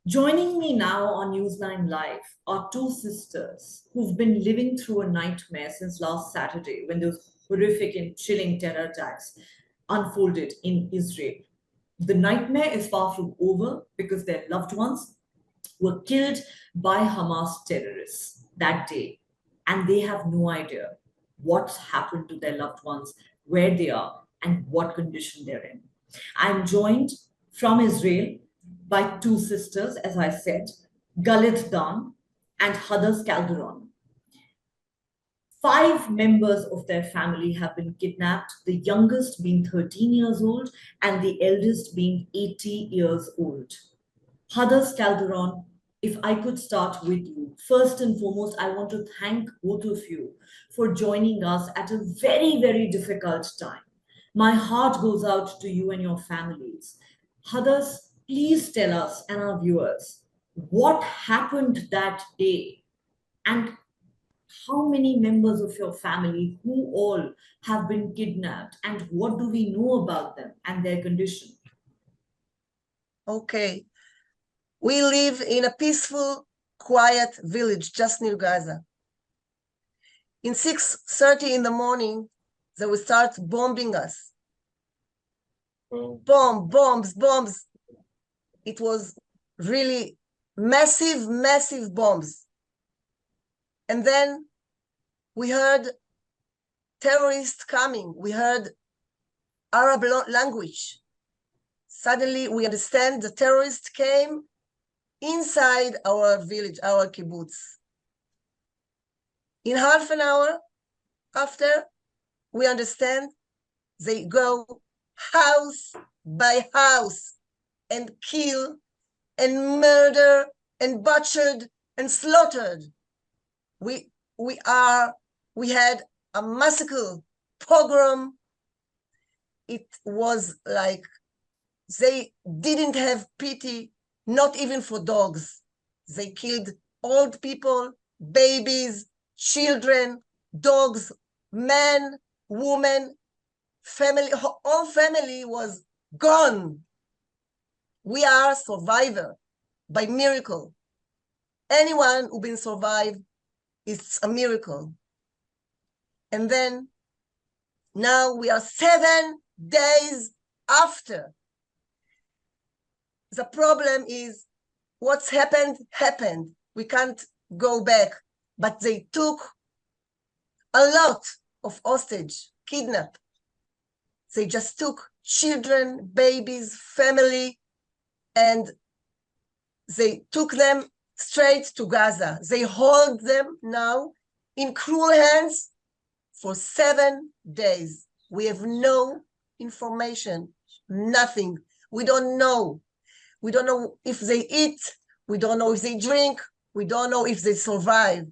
Joining me now on News9 Live are two sisters who've been living through a nightmare since last Saturday when those horrific and chilling terror attacks unfolded in Israel. The nightmare is far from over because their loved ones were killed by Hamas terrorists that day, and they have no idea what's happened to their loved ones, where they are, and what condition they're in. I'm joined from Israel by two sisters, as I said, Galit and Hadas Kalderon. Five members of their family have been kidnapped, the youngest being 13 years old and the eldest being 80 years old. Hadas Calderon, if I could start with you. First and foremost, I want to thank both of you for joining us at a very, very difficult time. My heart goes out to you and your families. Hadas, please tell us and our viewers what happened that day and how many members of your family, who all have been kidnapped, and what do we know about them and their condition? Okay. We live in a peaceful, quiet village just near Gaza. In 6:30 in the morning, they will start bombing us. Bombs. It was really massive bombs. And then we heard terrorists coming. We heard Arab language. Suddenly we understand the terrorists came inside our village, our kibbutz. In half an hour after, we understand they go house by house and kill and murder and butchered and slaughtered. We had a massacre, pogrom. It was like they didn't have pity, not even for dogs. They killed old people, babies, children, dogs, men, women, family, all family was gone. We are survivor by miracle. Anyone who been survived, it's a miracle. And then now we are 7 days after. The problem is what's happened. We can't go back, but they took a lot of hostage, kidnap. They just took children, babies, family, and they took them straight to Gaza. They hold them now in cruel hands for 7 days. We have no information, nothing. We don't know. We don't know if they eat. We don't know if they drink. We don't know if they survive.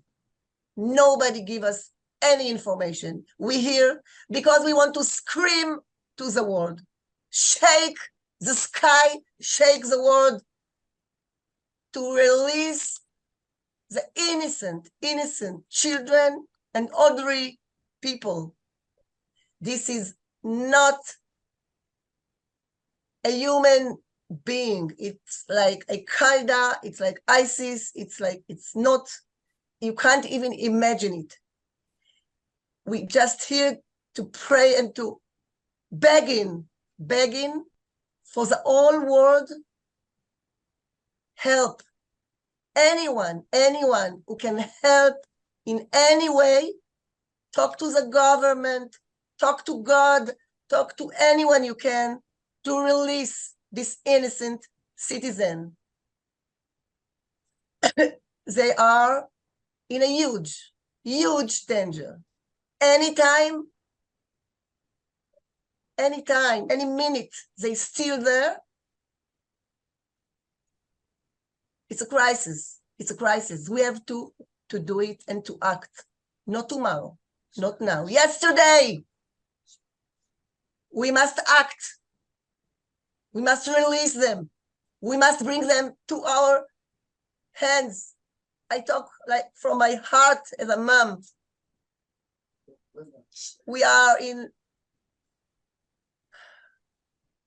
Nobody give us any information. We hear because we want to scream to the world. Shake the sky, shake the world to release the innocent children and ordinary people. This is not a human being. It's like a Qaeda, it's like ISIS, it's not, you can't even imagine it. We just here to pray and to begging for the whole world, help. Anyone who can help in any way, talk to the government, talk to God, talk to anyone you can to release this innocent citizen. They are in a huge danger. Anytime, any minute, they still there. It's a crisis. We have to do it and to act. Not tomorrow, not now. Yesterday, we must act. We must release them. We must bring them to our hands. I talk like from my heart as a mom. We are in,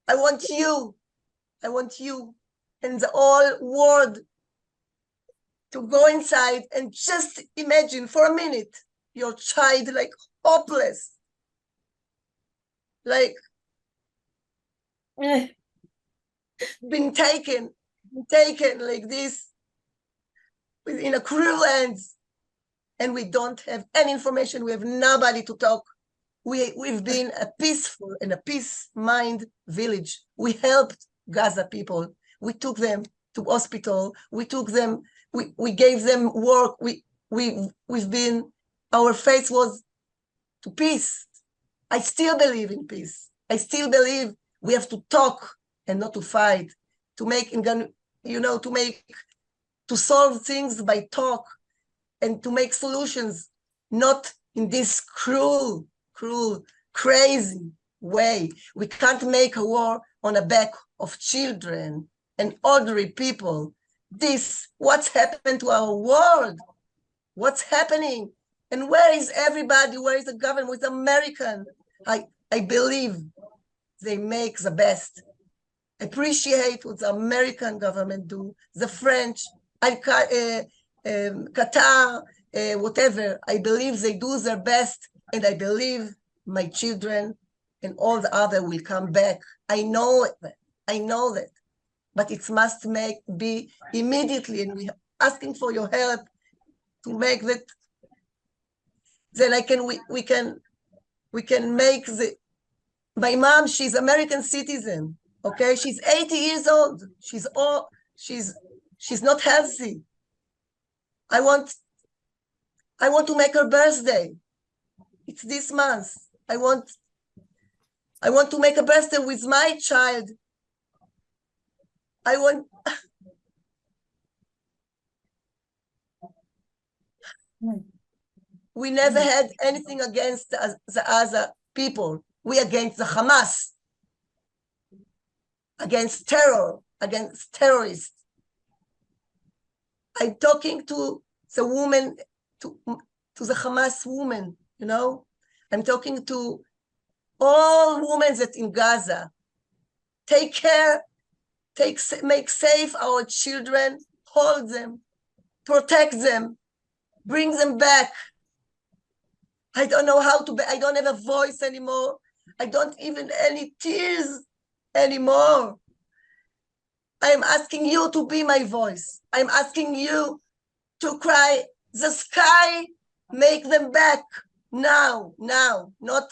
I want you and the whole world to go inside and just imagine for a minute your child like hopeless, like been taken like this in a cruel hands, and we don't have any information. We have nobody to talk. We've been a peaceful and a peace mind village. We helped Gaza people. We took them to hospital. We took them. We gave them work. We've been. Our faith was to peace. I still believe in peace. I still believe we have to talk and not to fight. To make, to solve things by talk, and to make solutions, not in this cruel, crazy way. We can't make a war on the back of children and ordinary people. What's happened to our world? What's happening? And where is everybody? Where is the government? Where's American? I believe they make the best. Appreciate what the American government do, the French, Qatar, whatever. I believe they do their best, and I believe my children and all the other will come back. I know that. But it must be immediately, and we're asking for your help to make that. Then we can make my mom, she's American citizen, okay? She's 80 years old. She's not healthy. I want to make her birthday. It's this month. I want to make a birthday with my child. We never had anything against the other people. We against the Hamas, against terror, against terrorists. I'm talking to the woman, to the Hamas woman, I'm talking to all women that in Gaza. Take care, make safe our children, hold them, protect them, bring them back. I don't know how to, I don't have a voice anymore. I don't even any tears anymore. I'm asking you to be my voice. I'm asking you to cry, the sky, make them back now, not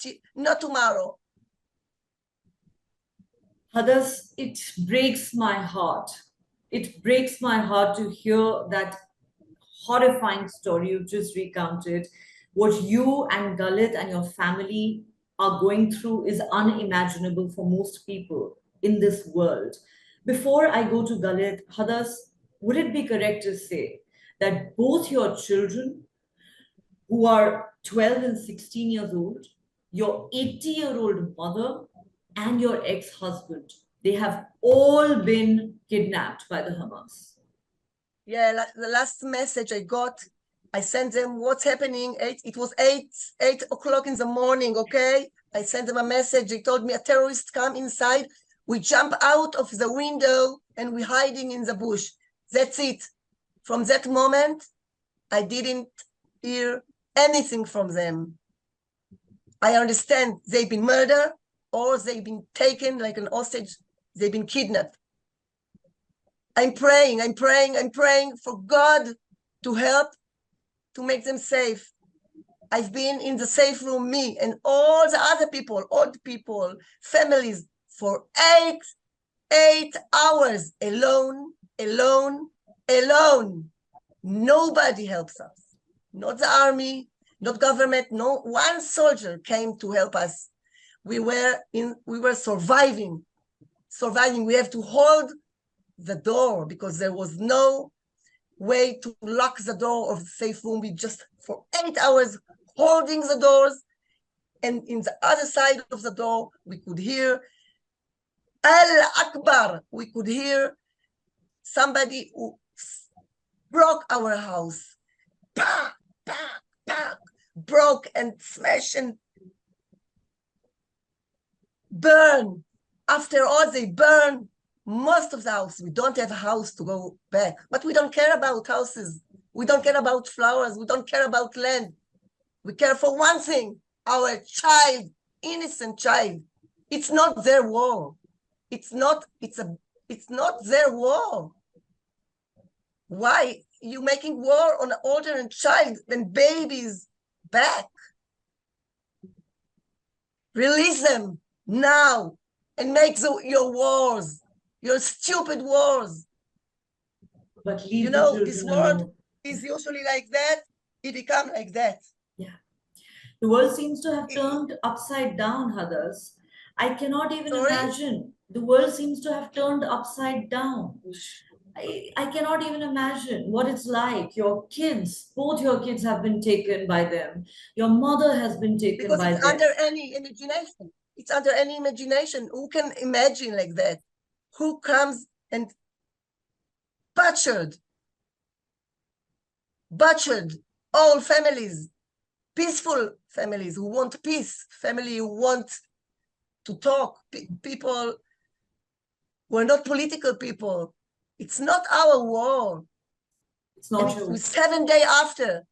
tomorrow. Hadas, it breaks my heart. It breaks my heart to hear that horrifying story you just recounted. What you and Galit and your family are going through is unimaginable for most people in this world. Before I go to Galit, Hadas, would it be correct to say that both your children, who are 12 and 16 years old, your 80-year-old mother, and your ex-husband, they have all been kidnapped by the Hamas? Yeah, the last message I got, I sent them what's happening. It was 8 o'clock in the morning, okay? I sent them a message. They told me a terrorist come inside. We jump out of the window and we're hiding in the bush. That's it. From that moment, I didn't hear anything from them. I understand they've been murdered or they've been taken like an hostage. They've been kidnapped. I'm praying for God to help to make them safe. I've been in the safe room, me and all the other people, old people, families, for 8 hours alone. Nobody helps us. Not the army, not government, no one soldier came to help us. We were surviving. We have to hold the door because there was no way to lock the door of the safe room. We just for 8 hours holding the doors, and in the other side of the door we could hear Al Akbar. We could hear somebody who broke our house. Bah, bah, bah, broke and smashed and burn. After all, they burn most of the house, we don't have a house to go back, but we don't care about houses. We don't care about flowers. We don't care about land. We care for one thing, our child, innocent child. It's not their war. It's not their war. Why you making war on an older child and babies back? Release them now and make your wars, your stupid wars. But leave the children this world alone. is usually like that. It becomes like that. Yeah. The world seems to have turned upside down, Hadas. I cannot even imagine. The world seems to have turned upside down. I cannot even imagine what it's like. Your kids, both your kids have been taken by them. Your mother has been taken Because by it's them. under any imagination. It's under any imagination. Who can imagine like that? Who comes and butchered all families, peaceful families who want peace, family who want to talk, people who are not political people. It's not our war. It's not yours. 7 days after,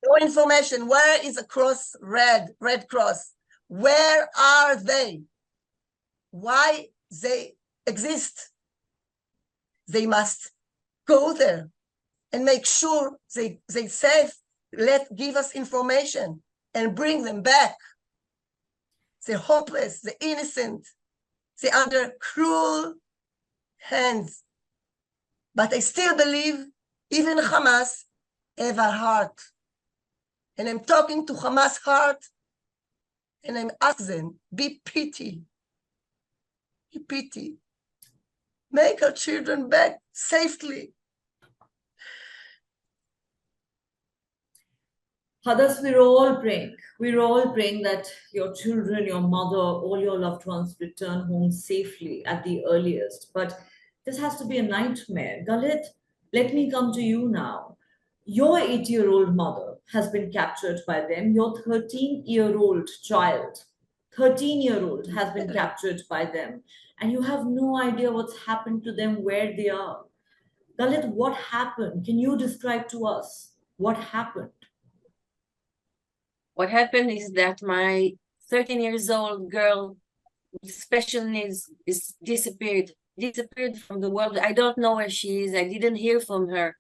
no information. Where is the cross, Red Cross? Where are they? Why they exist? They must go there and make sure they safe. Give us information and bring them back. They're hopeless, they're innocent, they're under cruel hands. But I still believe even Hamas have a heart. And I'm talking to Hamas heart and I'm asking them, be pity. Be pity. Make our children back safely. Hadas, we're all praying. We're all praying that your children, your mother, all your loved ones return home safely at the earliest. But this has to be a nightmare. Galit, let me come to you now. Your 8-year-old mother has been captured by them. Your 13-year-old child, 13-year-old, has been captured by them. And you have no idea what's happened to them, where they are. Galit, what happened? Can you describe to us what happened? What happened is that my 13 years old girl with special needs is disappeared from the world. I don't know where she is. I didn't hear from her,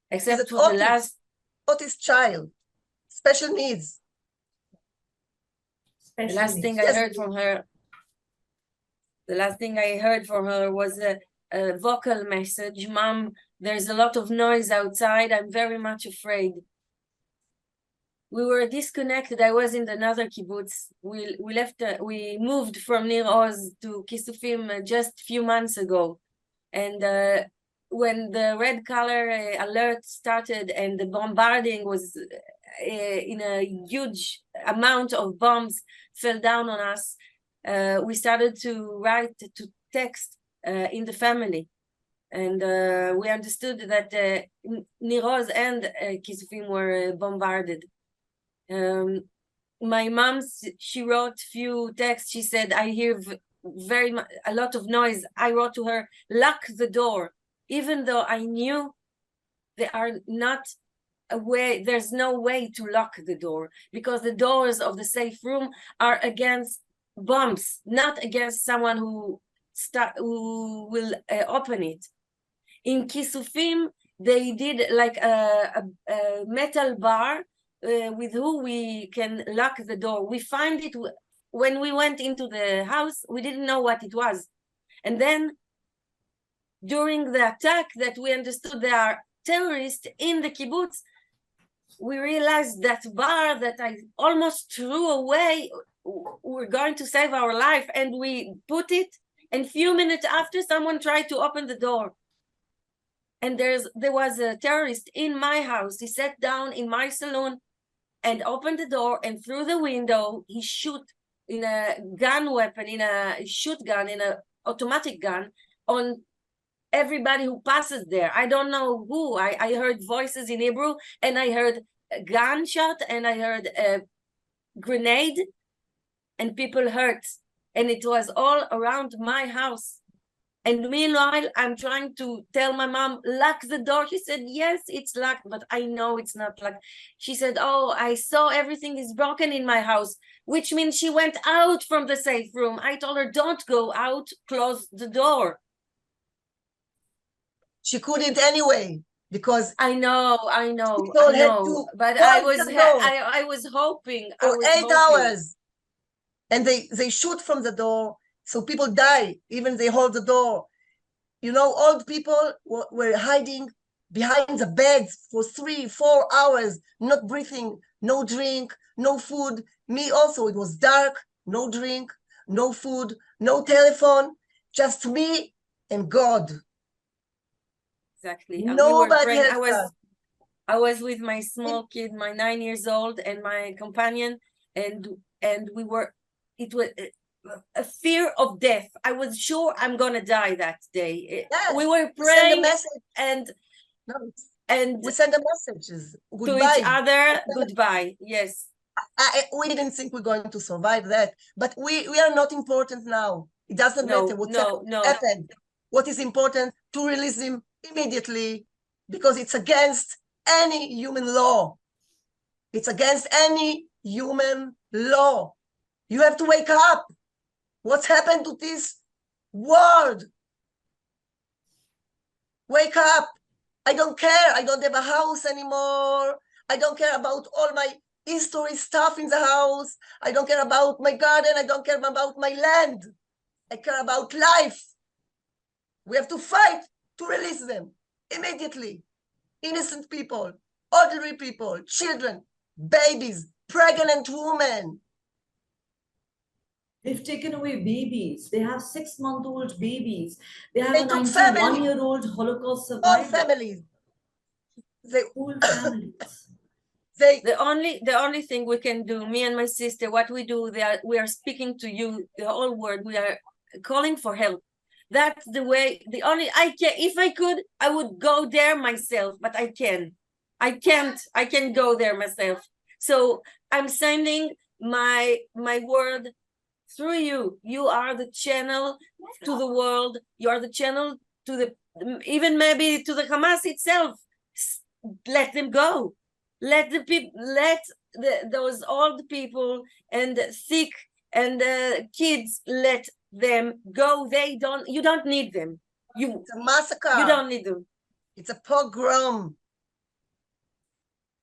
except for the last autist child, special needs. The last thing I heard from her. The last thing I heard from her was a vocal message. Mom, there's a lot of noise outside. I'm very much afraid. We were disconnected. I was in another kibbutz. We moved from Nir Oz to Kisufim just a few months ago. And when the red color alert started and the bombarding was in a huge amount of bombs fell down on us, we started to text in the family. And we understood that Nir Oz and Kisufim were bombarded. My mom, she wrote few texts. She said, I hear a lot of noise. I wrote to her, lock the door, even though I knew there are not a way, there's no way to lock the door, because the doors of the safe room are against bombs, not against someone who will open it. In Kisufim, they did like a metal bar with who we can lock the door. We find it when we went into the house. We didn't know what it was, and then during the attack that we understood there are terrorists in the kibbutz, we realized that bar that I almost threw away, we're going to save our life, and we put it, and few minutes after, someone tried to open the door. And there was a terrorist in my house. He sat down in my saloon and opened the door, and through the window, he shoot in a gun weapon, in a shoot gun, in an automatic gun, on everybody who passes there. I don't know who. I heard voices in Hebrew, and I heard a gunshot, and I heard a grenade, and people hurt. And it was all around my house. And meanwhile, I'm trying to tell my mom, lock the door. She said, yes, it's locked, but I know it's not locked. She said, oh, I saw everything is broken in my house, which means she went out from the safe room. I told her, don't go out, close the door. She couldn't anyway, because I know, people had to but hold the door I was hoping. for 8 hours, and they shoot from the door, so people die. Even they hold the door. You know, old people were hiding behind the beds for 3-4 hours, not breathing, no drink, no food. Me also, it was dark, no drink, no food, no telephone, just me and God. Exactly. Nobody has that. I was with my small kid, my 9 years old, and my companion, and we were. It was a fear of death. I was sure I'm gonna die that day. Yes, we were we send a praying message. and we send the messages to each other. Goodbye. Yes. We didn't think we're going to survive that, but we are not important now. It doesn't matter what happened. What is important, to release him immediately, because it's against any human law. It's against any human law. You have to wake up. What's happened to this world? Wake up. I don't care. I don't have a house anymore. I don't care about all my history stuff in the house. I don't care about my garden. I don't care about my land. I care about life. We have to fight to release them immediately. Innocent people, elderly people, children, babies, pregnant women. They've taken away babies. They have 6-month-old babies. They have They a took 91-year-old Holocaust survivor. All families. Whole families. The only thing we can do, me and my sister, what we do, we are speaking to you, the whole world. We are calling for help. That's the way. If I could, I would go there myself, but I can't. I can go there myself. So I'm sending my word through you. You are the channel to the world. You are the channel to the, even maybe to the Hamas itself. Let them go. Let the people, those old people and sick and kids, let them go. You don't need them. It's a massacre. You don't need them. It's a pogrom.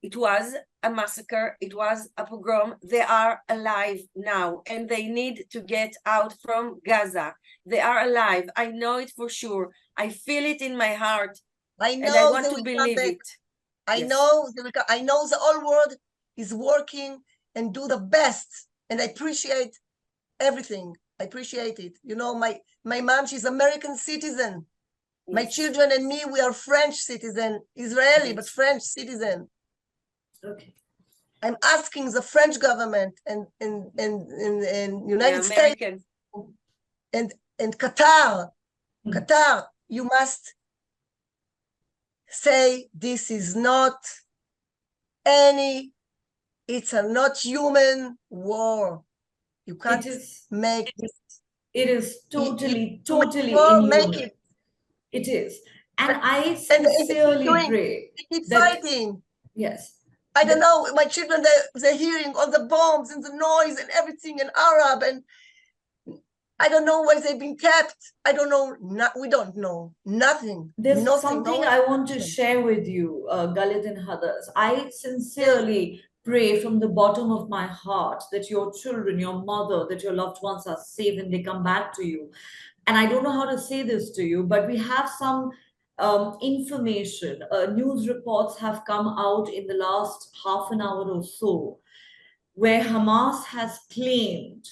It was a massacre. It was a pogrom. They are alive now, and they need to get out from Gaza. They are alive. I know it for sure. I feel it in my heart. I know, and I want to believe it. I know the whole world is working and do the best, and I appreciate everything. I appreciate it. You know, my mom, she's American citizen. Yes. My children and me, we are French citizen, Israeli, yes, but French citizen. Okay. I'm asking the French government and United States and Qatar, Qatar, you must say this is not it's a not human war. You can't make this. It is totally inhuman. It is. And I sincerely pray. They keep fighting. Yes. I don't know, my children, they're hearing all the bombs and the noise and everything in Arab, and I don't know where they've been kept. I don't know. We don't know. Nothing. There's something I want to share with you, Galit and Hadas. I sincerely pray from the bottom of my heart that your children, your mother, that your loved ones are safe and they come back to you. And I don't know how to say this to you, but we have some information. News reports have come out in the last half an hour or so, where Hamas has claimed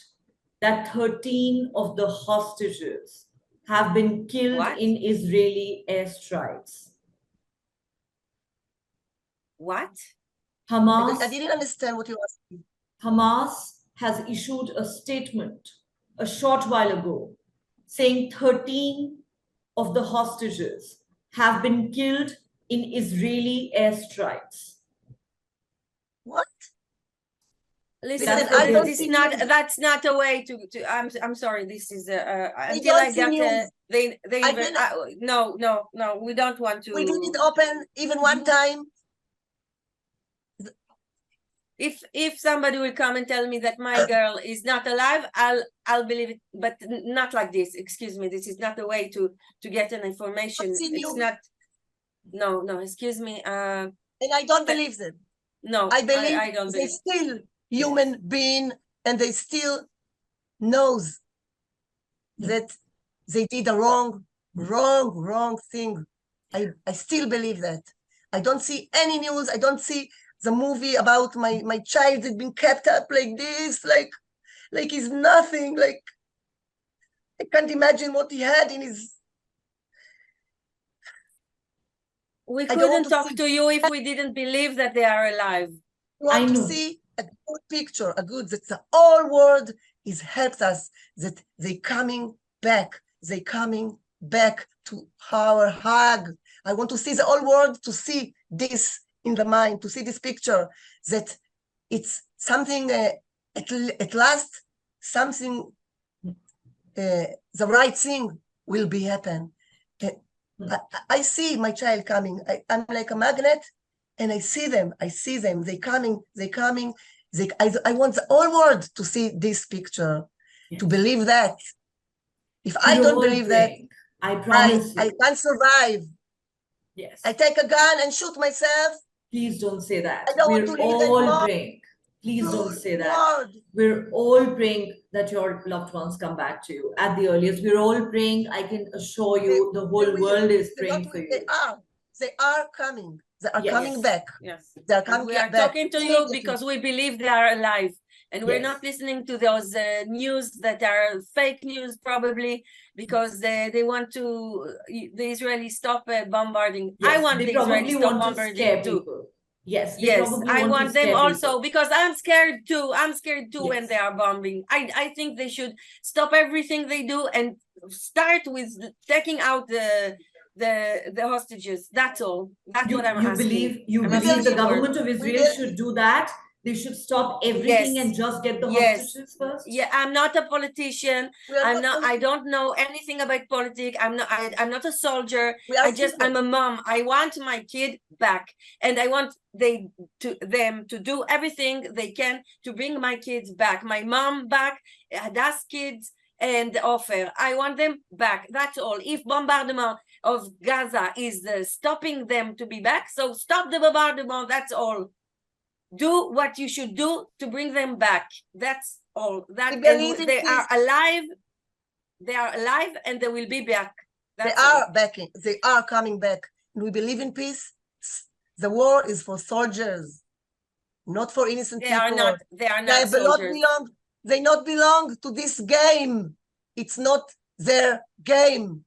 that 13 of the hostages have been killed in Israeli airstrikes. What? Hamas. I didn't understand what you asked me. Hamas has issued a statement a short while ago saying 13 of the hostages have been killed in Israeli airstrikes. What? Listen, That's what they're this is saying. not. That's not a way to. I'm sorry. This is until don't I see got news. they I cannot- no. We don't want to. We didn't open even one time. If somebody will come and tell me that my girl is not alive, I'll believe it, but not like this. Excuse me. This is not the way to get an information. See It's news. not. No. Excuse me. And I don't believe them. No. I believe I don't they believe. still human being, and they still knows that they did a wrong thing. I still believe that. I don't see any news. I don't see the movie about my child had been kept up like this, like he's nothing. Like, I can't imagine what he had in his. We I don't want couldn't talk see- to you if we didn't believe that they are alive. I want I to know. see a good picture, that the whole world is helped us, that they coming back to our hug. I want to see the whole world to see this in the mind, to see this picture, that it's something at last, something, the right thing will be happen. I see my child coming. I'm like a magnet, and I see them. They coming. I want the whole world to see this picture, to believe that. If I We're don't all believe that, praying. I promise I you. can't survive. Yes. I take a gun and shoot myself. Please don't say that. I don't want We're to live all anymore. praying. Please don't say that. Lord, We're all praying that your loved ones come back to you at the earliest. We're all praying. I can assure you, the whole will. world is They praying don't- for you. They are coming. They are Yes. coming back. Yes. They are And coming we are back talking to you immediately. because we believe they are alive. And we're Yes. not listening to those news that are fake news, probably, because they want to, the Israelis stop bombarding. Yes, I want they the probably Israelis stop want to bombarding scare too. people. Yes, they Yes, probably I want want to them scare also, people. because I'm scared too. I'm scared too when Yes. they are bombing. I think they should stop everything they do and start with taking out the hostages. That's all. That's what I'm asking. You I'm believe asking the for. government of Israel should do that? They should stop everything Yes. and just get the Yes. hostages first? Yeah, I'm not a politician. We are I'm not. I politicians. don't know anything about politics. I'm not. I'm not a soldier. We are I'm a mom. I want my kid back, and I want them to do everything they can to bring my kids back. My mom back, Hadas kids, and Ofer. I want them back. That's all. If bombardment of Gaza is stopping them to be back, so stop the bombardment. That's all. Do what you should do to bring them back. That's all. That We believe in they peace. are alive. They are alive, and they will be back. That's They all. are backing. They are coming back. And we believe in peace. The war is for soldiers, not for innocent They people. are not. They are They not soldiers. not belong to this game. It's not their game.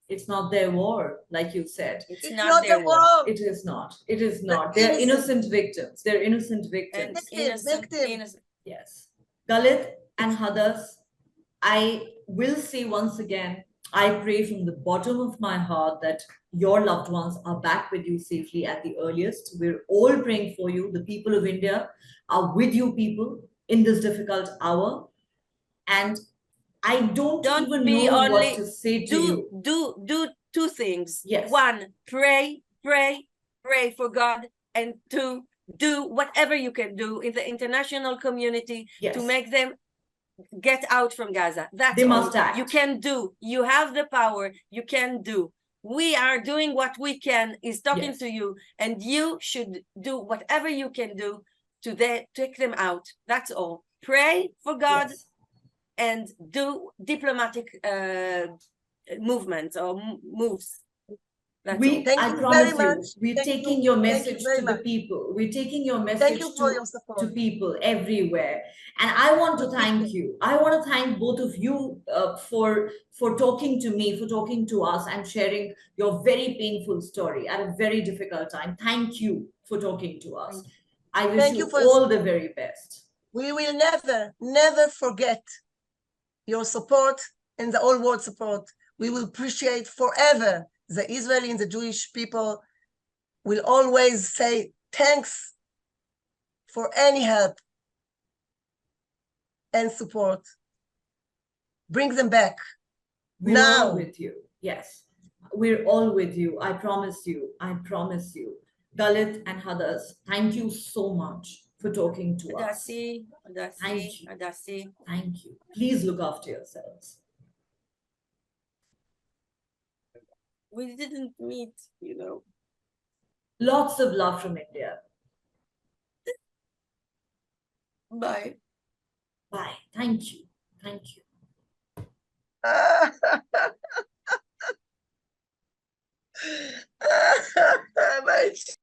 It's not their war, like you said. It's It's not not their the war. war. It is not. It is not. The They're innocent- innocent victims. They're innocent And victims. Victim. innocent. Yes. Galit and Hadas, I will say once again, I pray from the bottom of my heart that your loved ones are back with you safely at the earliest. We're all praying for you. The people of India are with you people in this difficult hour. And I don't even be know what only. to say to you. Do two things. Yes. One, pray for God, and two, do whatever you can do in the international community Yes. to make them get out from Gaza. That's They all must act. you can do. You have the power. You can do. We are doing what we can, is talking Yes. to you, and you should do whatever you can do to take them out. That's all. Pray for God. Yes. And do diplomatic movements or moves. That's all. Thank I you promise very much. we're Thank taking you. your Thank you message very to the much. people. We're taking your Thank message you for your to support. people everywhere. And I want to thank you. I want to thank both of you for talking to me, for talking to us, and sharing your very painful story at a very difficult time. Thank you for talking to us. I wish Thank you you for all the very best. We will never forget your support and the whole world support. We will appreciate forever. The Israeli and the Jewish people will always say thanks for any help. and support. Bring them back. We're Now. all with you. Yes, we're all with you. I promise you. I promise you. Galit and Hadas, thank you so much for talking to us. Hadasi, Thank you. Hadasi. Thank you. Please look after yourselves. We didn't meet, you know. Lots of love from India. Bye. Bye. Thank you. Thank you. Bye.